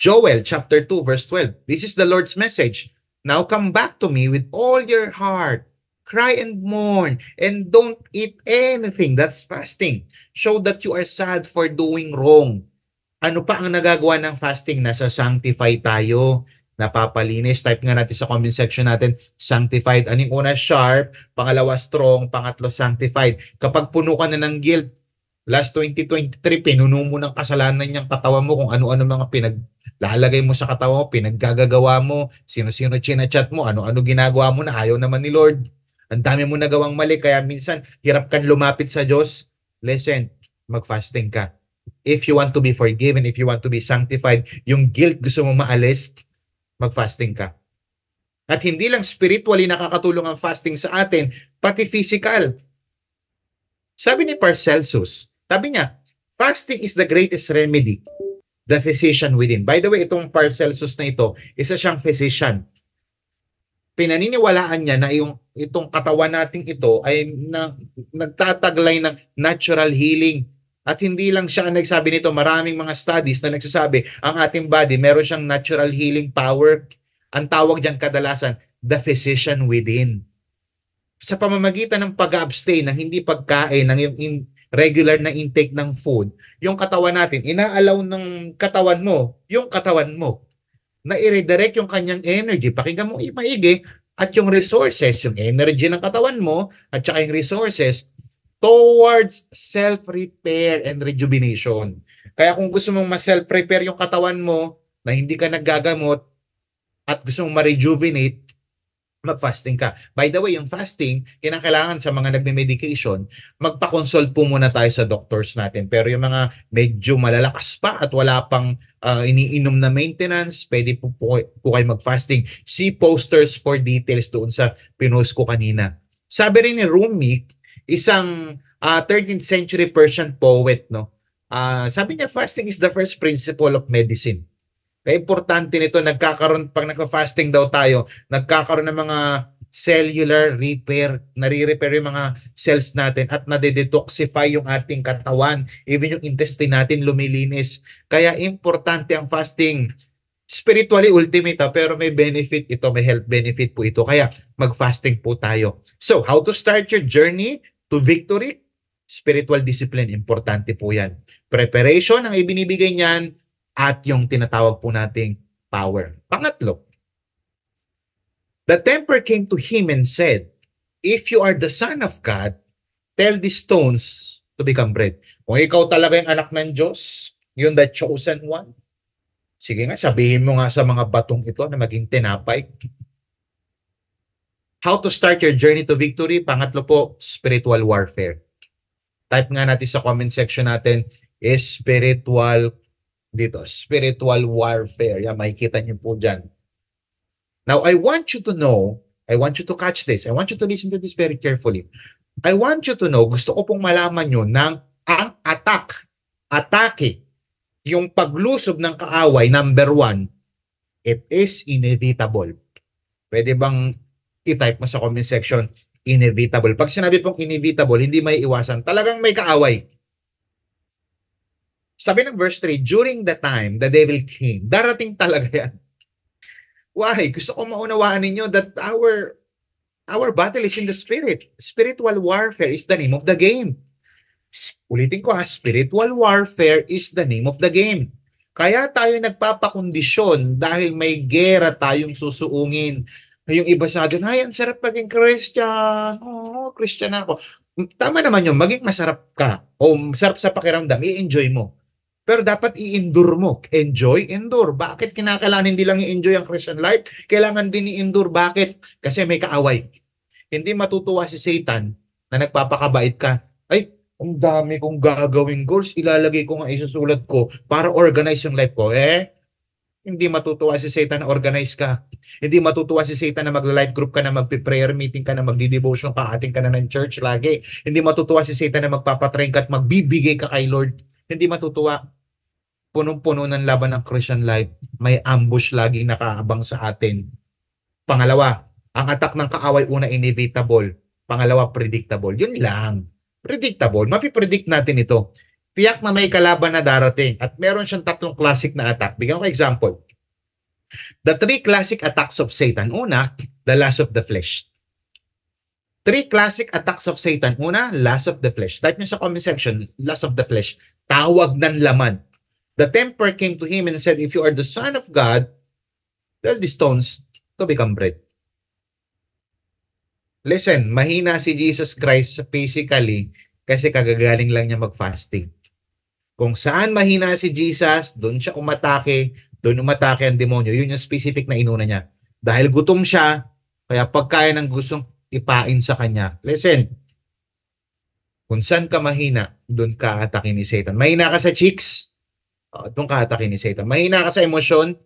Joel chapter 2 verse 12. This is the Lord's message. Now come back to me with all your heart. Cry and mourn and don't eat anything. That's fasting. Show that you are sad for doing wrong. Ano pa ang nagagawa ng fasting? Nasa sanctify tayo. Napapalinis. Type nga natin sa comment section natin, sanctified. Anong una? Sharp. Pangalawa, strong. Pangatlo, sanctified. Kapag puno ka na ng guilt, last 2023, pinuno mo ng kasalanan niyang katawan mo kung ano-ano mga pinaglalagay mo sa katawan mo, pinaggagagawa mo, sino-sino chinachat mo, ano-ano ginagawa mo na ayaw naman ni Lord. Ang dami mo nagawang mali, kaya minsan hirap kang lumapit sa Diyos. Listen, mag-fasting ka. If you want to be forgiven, if you want to be sanctified, yung guilt gusto mo maalis, mag-fasting ka. At hindi lang spiritually nakakatulong ang fasting sa atin, pati physical. Sabi ni Paracelsus, sabi niya, fasting is the greatest remedy, the physician within. By the way, itong Paracelsus na ito, isa siyang physician. Pinaniniwalaan niya na itong katawan nating ito ay nagtataglay ng natural healing. At hindi lang siya ang nagsabi nito, maraming mga studies na nagsasabi ang ating body meron siyang natural healing power. Ang tawag diyan kadalasan, the physician within. Sa pamamagitan ng pag-abstain, ng hindi pagkain, ng yung regular na intake ng food, yung katawan natin, inaalaw ng katawan mo, yung katawan mo, na i-redirect yung kanyang energy. Pakinggan mo maigi, at yung resources, yung energy ng katawan mo, at saka yung resources, towards self-repair and rejuvenation. Kaya kung gusto mong ma-self-repair yung katawan mo, na hindi ka naggagamot, at gusto mong ma-rejuvenate, mag-fasting ka. By the way, yung fasting, kinakailangan sa mga nagme-medication, magpa-consult po muna tayo sa doctors natin. Pero yung mga medyo malalakas pa at wala pang iniinom na maintenance, pwede po kayo mag-fasting. See posters for details doon sa pinost ko kanina. Sabi rin ni Rumi, isang 13th century Persian poet, no? Sabi niya, fasting is the first principle of medicine. Kaya importante nito, pag nagpa-fasting daw tayo, nagkakaroon ng mga cellular repair, nare-repair yung mga cells natin at nade-detoxify yung ating katawan. Even yung intestine natin lumilinis. Kaya importante ang fasting. Spiritually ultimate, pero may benefit ito, may health benefit po ito. Kaya mag-fasting po tayo. So, how to start your journey to victory? Spiritual discipline, importante po yan. Preparation ang ibinibigay niyan, at yung tinatawag po nating power. Pangatlo, the tempter came to him and said, if you are the Son of God, tell these stones to become bread. Kung ikaw talaga yung anak ng Diyos, yung the chosen one, sige nga, sabihin mo nga sa mga batong ito na maging tinapay. How to start your journey to victory? Pangatlo po, spiritual warfare. Type nga natin sa comment section natin, is spiritual warfare. Yan, makikita niyo po dyan. Now, I want you to know, I want you to catch this, I want you to listen to this very carefully. I want you to know, gusto ko pong malaman nyo ng ang atake, yung paglusob ng kaaway, number 1, it is inevitable. Pwede bang i-type mo sa comment section, inevitable. Pag sinabi pong inevitable, hindi may iwasan. Talagang may kaaway. Sabi ng verse 3, during the time the devil came, darating talaga yan. Why? Gusto ko maunawaan ninyo that our battle is in the spirit. Spiritual warfare is the name of the game. Ulitin ko spiritual warfare is the name of the game. Kaya tayo nagpapakondisyon dahil may gera tayong susuungin. Yung iba sa atin, ay, ang sarap maging Christian. Oh, Christian ako. Tama naman yun, maging masarap ka. O masarap sa pakiramdam, i-enjoy mo. Pero dapat i-endure mo. Enjoy, endure. Bakit kinakailangan hindi lang i-enjoy ang Christian life? Kailangan din i-endure. Bakit? Kasi may kaaway. Hindi matutuwa si Satan na nagpapakabait ka. Ay, ang dami kong gagawing goals. Ilalagay ko nga isusulat ko para organize yung life ko. Hindi matutuwa si Satan na organize ka. Hindi matutuwa si Satan na magla-life group ka na, magpi-prayer meeting ka na, magdi-devotion ka, ating ka na ng church lagi. Hindi matutuwa si Satan na magpapatrain ka at magbibigay ka kay Lord. Hindi matutuwa. Punong-puno ng laban ng Christian life. May ambush lagi nakaabang sa atin. Pangalawa, ang attack ng kaaway, una, inevitable. Pangalawa, predictable. Yun lang. Predictable. Mapipredict natin ito. Tiyak na may kalaban na darating. At meron siyang 3 classic na attack. Bigyan ko example. The 3 classic attacks of Satan. Una, the lust of the flesh. 3 classic attacks of Satan. Una, lust of the flesh. Type nyo sa comment section, lust of the flesh. Tawag ng laman. The tempter came to him and said, if you are the Son of God, tell the stones to become bread. Listen, mahina si Jesus Christ physically kasi kagagaling lang niya mag-fasting. Kung saan mahina si Jesus, doon siya umatake, doon umatake ang demonyo. Yun yung specific na inuna niya. Dahil gutom siya, kaya pagkaya ng gustong ipain sa kanya. Listen, kung saan ka mahina, doon ka atake ni Satan. Mahina ka sa cheeks, doon ka atake ni Satan. Mahina ka sa emosyon,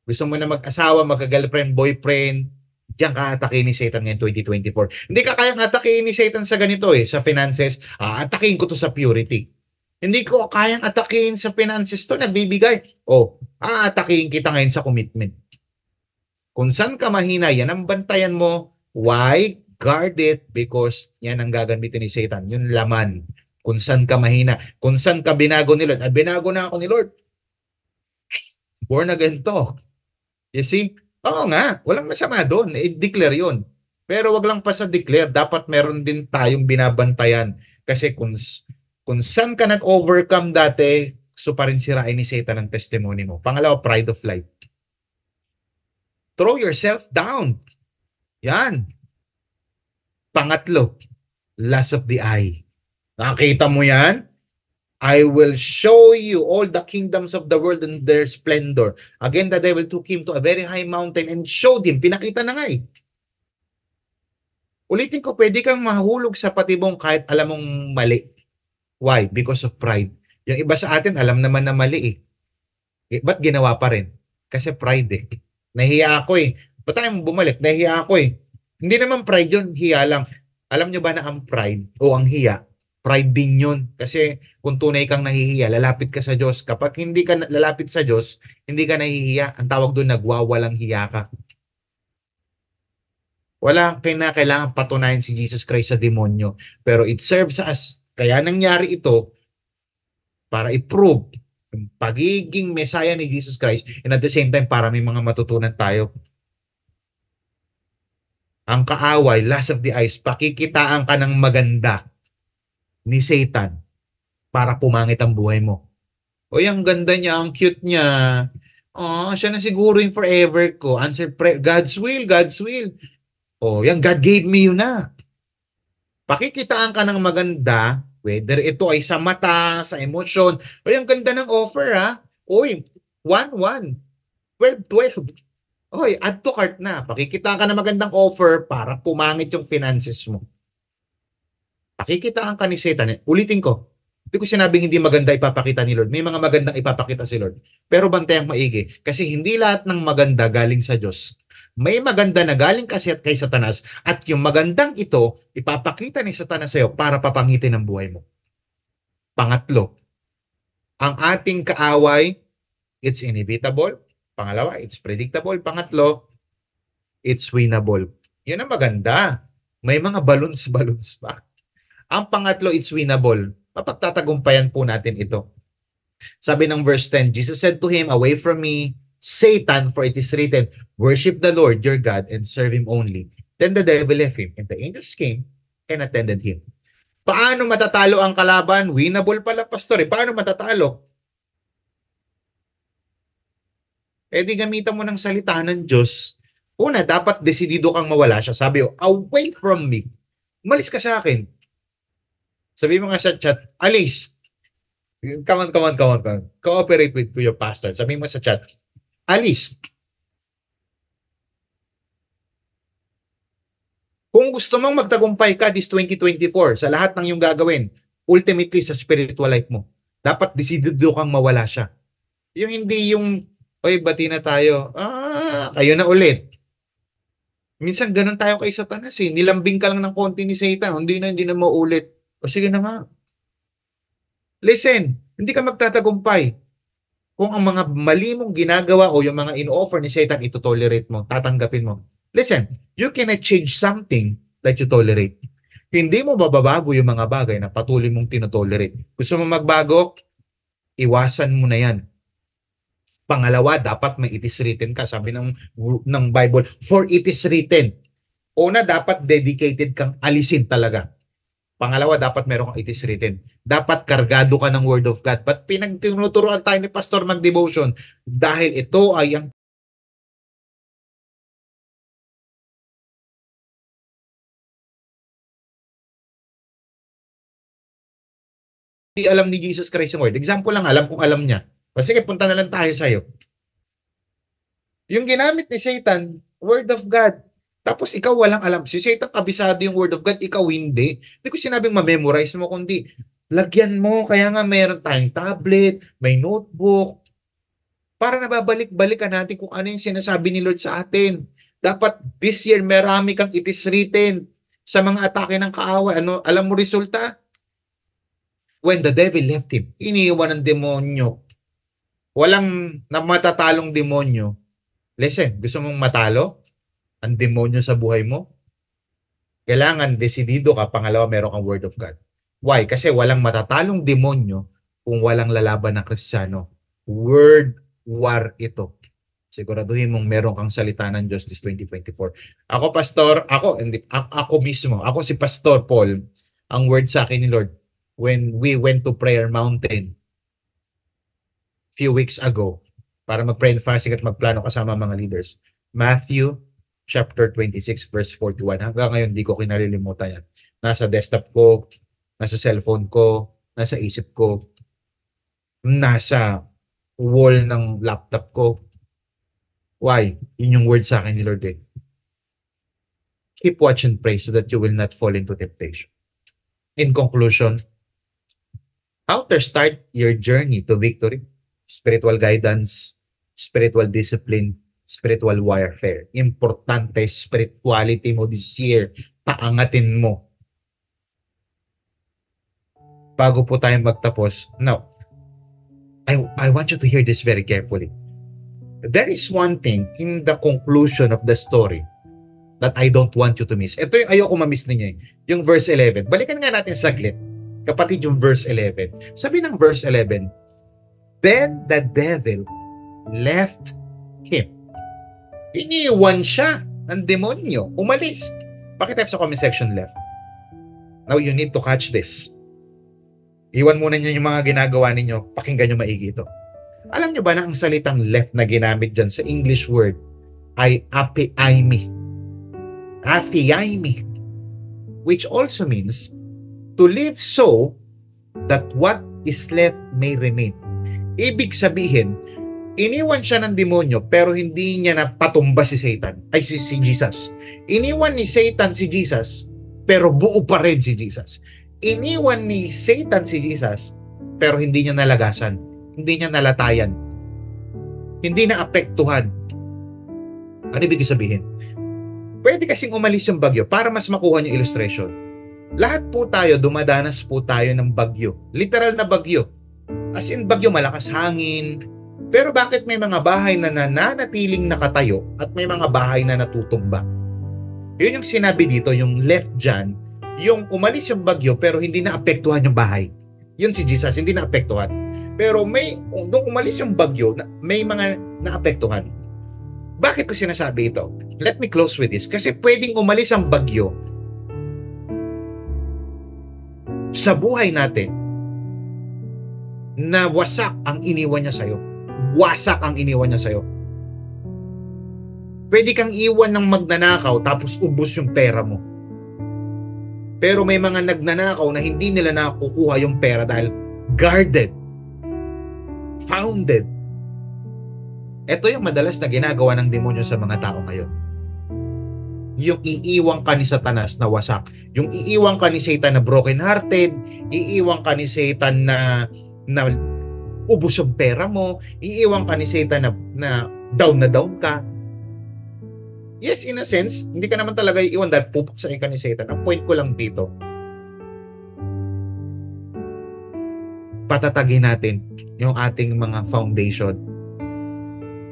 gusto mo na mag-asawa, magka-girlfriend, boyfriend, diyan ka atake ni Satan ngayon 2024. Hindi ka kayang atakein ni Satan sa ganito sa finances. Atakein ko to sa purity. Hindi ko kayang atakein sa finances to, nagbibigay. Atakein kita ngayon sa commitment. Kung saan ka mahina, yan ang bantayan mo. Why? Guard it because yan ang gagamitin ni Satan. Yung laman. Kung saan ka mahina. Kung saan ka binago ni Lord. Binago na ako ni Lord. Born again to. You see? Oo nga. Walang masama doon. I-declare yun. Pero wag lang pa sa declare. Dapat meron din tayong binabantayan. Kasi kung saan ka nag-overcome dati, gusto pa rin sirain ni Satan ang testimony mo. Pangalawa, pride of life. Throw yourself down. Yan. Pangatlo, lust of the eye. Nakita mo yan? I will show you all the kingdoms of the world and their splendor. Again, the devil took him to a very high mountain and showed him. Pinakita na nga Ulitin ko, pwede kang mahulog sa patibong kahit alam mong mali. Why? Because of pride. Yung iba sa atin, alam naman na mali ba't ginawa pa rin? Kasi pride Nahiya ako Ba't tayo bumalik? Nahiya ako Hindi naman pride yun, hiya lang. Alam nyo ba na ang pride o ang hiya, pride din yun. Kasi kung tunay kang nahihiya, lalapit ka sa Diyos. Kapag hindi ka lalapit sa Diyos, hindi ka nahihiya. Ang tawag doon, nagwawalang hiya ka. Wala kailangan patunayan si Jesus Christ sa demonyo. Pero it serves us. Kaya nangyari ito para i-prove yung pagiging Messiah ni Jesus Christ and at the same time para may mga matutunan tayo. Ang kaaway, lust of the eyes, pakikitaan ka ng maganda ni Satan para pumangit ang buhay mo. Ang ganda niya, ang cute niya. Siya na siguro yung forever ko. Answer prayer. God's will, God's will. Yan, God gave me yun na. Pakikitaan ka ng maganda, whether ito ay sa mata, sa emosyon. Ang ganda ng offer 1-1. 12-12. Add to cart na. Pakikita ka na magandang offer para pumangit yung finances mo. pakikitaan ka ni Satan. Ulitin ko, hindi ko sinabing hindi maganda ipapakita ni Lord. May mga magandang ipapakita si Lord. Pero bantayang maigi. Kasi hindi lahat ng maganda galing sa Diyos. May maganda na galing kasi kay Satanas. At yung magandang ito, ipapakita ni Satanas sa'yo para papangitin ang buhay mo. Pangatlo, ang ating kaaway, it's inevitable. Pangalawa, it's predictable. Pangatlo, it's winnable. Yun ang maganda. May mga balloons pa. Ang pangatlo, it's winnable. Mapagtatagumpayan po natin ito. Sabi ng verse 10, Jesus said to him, away from me, Satan, for it is written, worship the Lord your God and serve him only. Then the devil left him, and the angels came and attended him. Paano matatalo ang kalaban? Winnable pala, pastor. Paano matatalo? Di gamitan mo ng salita ng Diyos. Una, dapat desidido kang mawala siya. Sabi, away from me. Umalis ka sa akin. Sabi mo nga sa chat, alis. Come on. Cooperate with your pastor. Sabi mo sa chat, alis. Kung gusto mong magtagumpay ka this 2024 sa lahat ng iyong gagawin, ultimately sa spiritual life mo, dapat desidido kang mawala siya. Yung hindi yung, oy, bati na tayo. Kayo na ulit. Minsan ganun tayo kay Satanas eh. Nilambing ka lang ng konti ni Satan. Hindi na maulit. O sige na nga. Listen, hindi ka magtatagumpay. Kung ang mga mali mong ginagawa o yung mga in-offer ni Satan, ito-tolerate mo, tatanggapin mo. Listen, you cannot change something that you tolerate. Hindi mo mababago yung mga bagay na patuloy mong tinotolerate. Gusto mo magbago? Iwasan mo na yan. Pangalawa, dapat may it is written ka. Sabi ng Bible, for it is written. Una, dapat dedicated kang alisin talaga. Pangalawa, dapat meron kang it is written. Dapat kargado ka ng Word of God. But pinagtinuturoan tayo ni Pastor mag-devotion dahil ito ay ang hindi alam ni Jesus Christ yung Word. Example lang, alam kung alam niya. O sige, punta na lang tayo sa'yo. Yung ginamit ni Satan, Word of God. Tapos ikaw walang alam. Si Satan kabisado yung Word of God, ikaw hindi. Hindi ko sinabing ma-memorize mo, kundi lagyan mo. Kaya nga meron tayong tablet, may notebook, para nababalik-balikan natin kung ano yung sinasabi ni Lord sa atin. Dapat this year marami kang it is written sa mga atake ng kaaway. Ano, alam mo resulta? When the devil left him, iniwan ng demonyo. Walang namatatalo demonyo. Listen, gusto mong matalo ang demonyo sa buhay mo? Kailangan desidido ka. Pangalawa, meron kang Word of God. Why? Kasi walang matatalong demonyo kung walang lalaban ng Kristiyano. Word war ito. Siguraduhin mong meron kang salita ng Diyos this 2024. Ako, pastor, ako mismo, ako si Pastor Paul, ang word sa akin ni Lord, when we went to Prayer Mountain few weeks ago, para mag-pray and fasting at magplano kasama mga leaders. Matthew chapter 26 verse 41. Hanggang ngayon, di ko kinalilimutan yan. Nasa desktop ko, nasa cellphone ko, nasa isip ko, nasa wall ng laptop ko. Why? Yun yung word sa akin ni Lord eh. Keep watch and pray so that you will not fall into temptation. In conclusion, how to start your journey to victory? Spiritual guidance, spiritual discipline, spiritual warfare. Importante spirituality mo this year. Paangatin mo. Bago po tayo magtapos. Now, I want you to hear this very carefully. There is one thing in the conclusion of the story that I don't want you to miss. Ito yung ayoko ma-miss ninyo. Yung verse 11. Balikan nga natin saglit. Kapatid, yung verse 11. Sabi ng verse 11, then the devil left him. Iniwan siya ng demonyo. Umalis. Pakitype sa comment section left. Now you need to catch this. Iwan muna niyo yung mga ginagawa ninyo. Pakinggan nyo maigi ito. Alam nyo ba na ang salitang left na ginamit dyan sa English word ay apiaimi. Apiaimi. Which also means to live so that what is left may remain. Ibig sabihin, iniwan siya ng demonyo pero hindi niya napatumba si Satan. Ay, si Jesus. Iniwan ni Satan si Jesus pero buo pa rin si Jesus. Iniwan ni Satan si Jesus, pero hindi niya nalagasan, hindi niya nalatayan, hindi na apektuhan. Ano ibig sabihin? Pwede kasing umalis yung bagyo para mas makuha niyo illustration. Lahat po tayo, dumadanas po tayo ng bagyo. Literal na bagyo. As in bagyo, malakas hangin. Pero bakit may mga bahay na nananatiling nakatayo at may mga bahay na natutumba? Yun yung sinabi dito, yung left dyan, yung umalis yung bagyo pero hindi na apektuhan yung bahay. Yun si Jesus, hindi na apektuhan. Pero nung umalis yung bagyo, may mga naapektuhan. Bakit ko sinasabi ito? Let me close with this. Kasi pwedeng umalis ang bagyo sa buhay natin na wasak ang iniwan niya sa'yo. Wasak ang iniwan niya sa'yo. Pwede kang iwan ng magnanakaw tapos ubos yung pera mo. Pero may mga nagnanakaw na hindi nila nakukuha yung pera dahil guarded, founded. Ito yung madalas na ginagawa ng demonyo sa mga tao ngayon. Yung iiwang ka ni Satanas na wasak. Yung iiwang ka ni Satan na broken-hearted. Iiwang ka ni Satan na ubos yung pera mo. Iiwang ka ni Satan na down ka. Yes, in a sense, hindi ka naman talaga iiwan dahil pupuksain ka ni Satan. Ang point ko lang dito, patatagin natin yung ating mga foundation.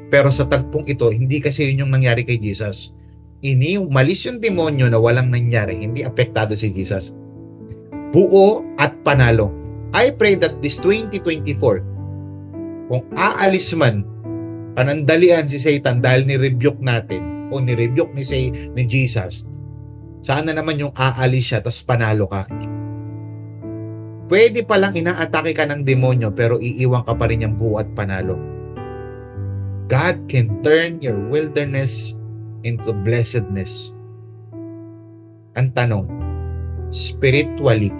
Pero sa tagpong ito, hindi kasi yun yung nangyari kay Jesus. Malis yung demonyo na walang nangyari, hindi apektado si Jesus. Buo at panalo. I pray that this 2024, kung aalis man, panandalian si Satan dahil ni-rebuke natin o ni-rebuke ni Jesus, sana naman yung aalis siya tapos panalo ka. Pwede palang inaatake ka ng demonyo pero iiwan ka pa rin yung buo at panalo. God can turn your wilderness into blessedness. Ang tanong, spiritually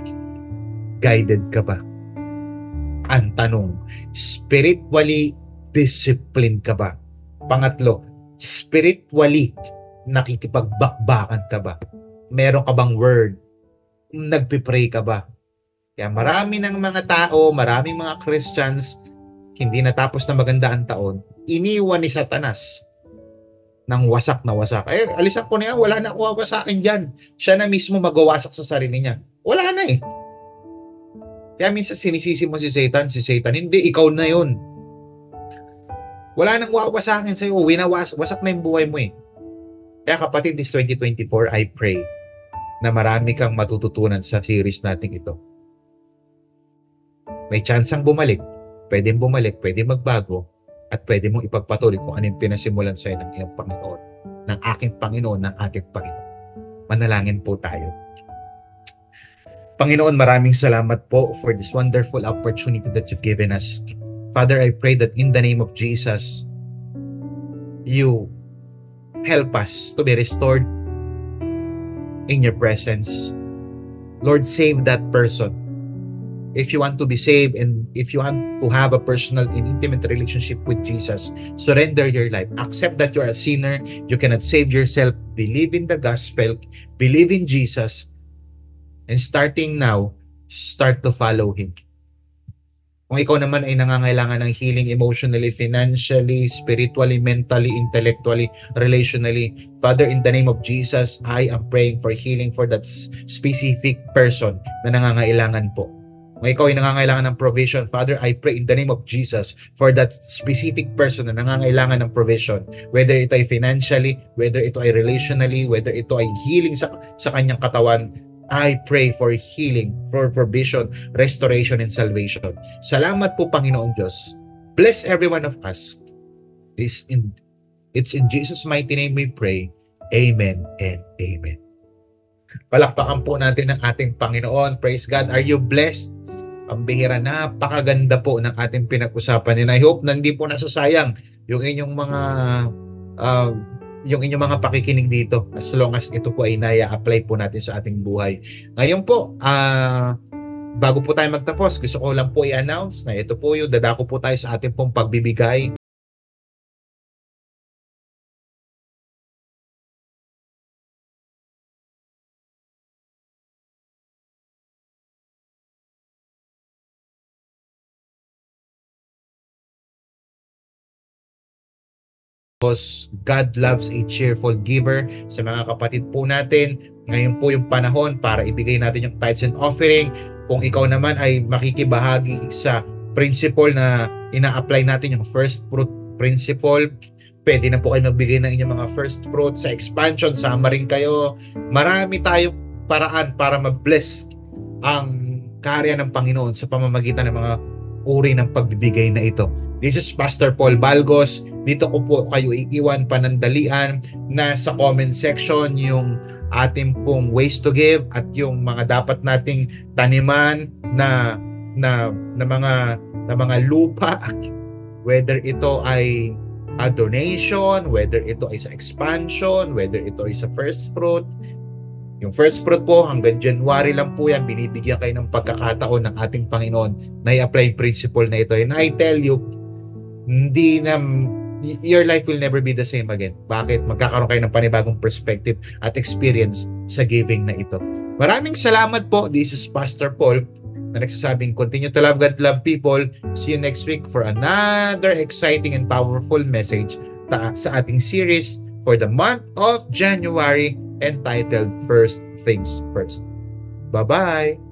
guided ka ba? Ang tanong, spiritually disciplined ka ba? Pangatlo, spiritually nakikipagbakbakan ka ba? Meron ka bang word? Nagpipray ka ba? Kaya marami ng mga tao, maraming mga Christians, hindi natapos na maganda ang taon, iniwan ni Satanas ng wasak na wasak. Alisan ko na yan, wala na kuha sa akin dyan. Siya na mismo magawasak sa sarili niya. Wala na eh. Kaya minsan sinisisi mo si Satan, hindi, ikaw na yun. Wala nang wawa sa akin sa'yo, wasak na yung buhay mo eh. Kaya kapatid, this 2024, I pray na marami kang matututunan sa series natin ito. May chance ang bumalik, pwedeng magbago, at pwede mong ipagpatuloy kung anong pinasimulan sa'yo ng iyong Panginoon, ng aking Panginoon, ng ating Panginoon. Manalangin po tayo. Panginoon, maraming salamat po for this wonderful opportunity that you've given us. Father, I pray that in the name of Jesus, you help us to be restored in your presence. Lord, save that person. If you want to be saved and if you want to have a personal and intimate relationship with Jesus, surrender your life. Accept that you are a sinner. You cannot save yourself. Believe in the gospel. Believe in Jesus. And starting now, start to follow Him. Kung ikaw naman ay nangangailangan ng healing emotionally, financially, spiritually, mentally, intellectually, relationally, Father, in the name of Jesus, I am praying for healing for that specific person na nangangailangan po. Kung ikaw ay nangangailangan ng provision, Father, I pray in the name of Jesus for that specific person na nangangailangan ng provision. Whether ito ay financially, whether ito ay relationally, whether ito ay healing sa kanyang katawan, I pray for healing, for provision, restoration, and salvation. Salamat po, Panginoon Diyos. Bless every one of us. It's in Jesus' mighty name we pray. Amen and amen. Palakpakan po natin ang ating Panginoon. Praise God. Are you blessed? Pambihira, napakaganda po ng ating pinag-usapan. And I hope na hindi po nasasayang yung inyong mga pakikinig dito as long as ito po ay naya-apply po natin sa ating buhay. Ngayon po, bago po tayo magtapos, gusto ko lang po i-announce na ito po yung dadako po tayo sa ating pong pagbibigay God loves a cheerful giver. Sa mga kapatid po natin, ngayon po yung panahon para ibigay natin yung tithes and offering. Kung ikaw naman ay makikibahagi sa principle na ina-apply natin, yung first fruit principle, pwede na po kayo magbigay ng inyong mga first fruit. Sa expansion, sama rin kayo. Marami tayong paraan para ma-bless ang karya ng Panginoon sa pamamagitan ng mga uri ng pagbibigay na ito. This is Pastor Paul Balgos. Dito ko po kayo iiwan panandalian na sa comment section yung ating pong ways to give at yung mga dapat nating taniman na mga lupa, whether ito ay a donation, whether ito ay sa expansion, whether ito ay sa first fruit. Yung first fruit po, hanggang January lang po yan, binibigyan kayo ng pagkakataon ng ating Panginoon na i-apply yung principle na ito. And I tell you, your life will never be the same again. Bakit? Magkakaroon kayo ng panibagong perspective at experience sa giving na ito. Maraming salamat po. This is Pastor Paul na nagsasabing, continue to love God, love people. See you next week for another exciting and powerful message sa ating series for the month of January entitled First Things First. Bye-bye!